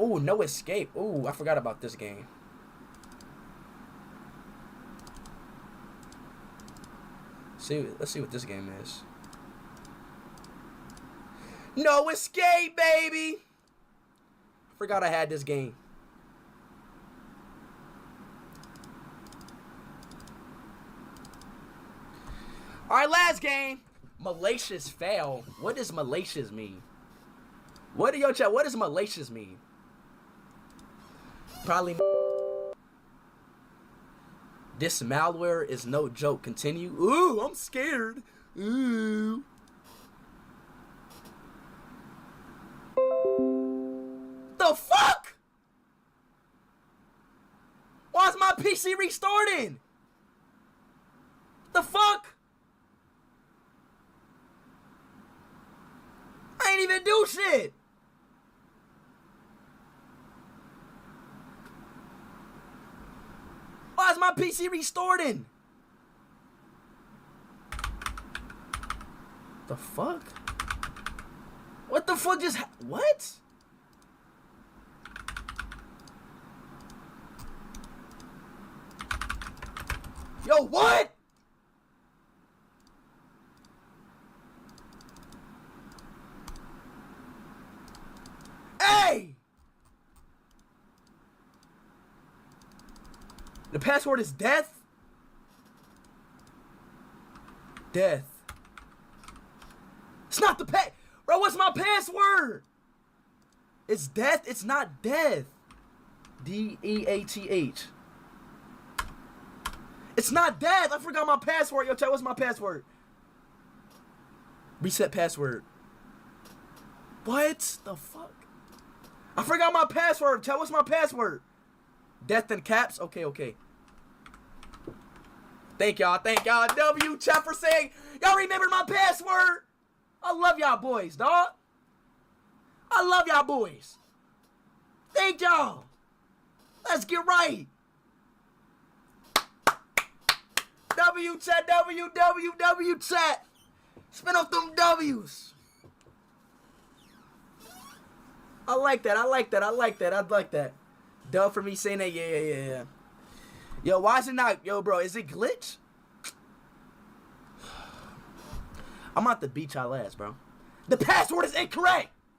Ooh, no escape. Ooh, I forgot about this game. Let's see what this game is. No escape, baby. Forgot I had this game. All right, last game. Malicious fail. What does malicious mean? What do your chat? What does malicious mean? Probably. This malware is no joke. Continue. Ooh, I'm scared. Ooh. The fuck? Why is my PC restarting? The fuck? I ain't even do shit. Why is my PC restarting? The fuck? What the fuck just what? Yo, what? Hey! The password is death? Death. It's not the Bro, what's my password? It's death. It's not death. D-E-A-T-H. It's not death. I forgot my password. Yo, chat, what's my password? Reset password. What the fuck? I forgot my password. Chat, what's my password? Death in caps? Okay. Thank y'all. W, chat, for saying y'all remember my password. I love y'all boys, dog. I love y'all boys. Thank y'all. Let's get right. W chat, W chat. Spin off them W's. I like that. Dub for me saying that. Yeah. Yo, why is it not? Yo, bro, is it glitch? I'm about to beat y'all ass, bro. The password is incorrect.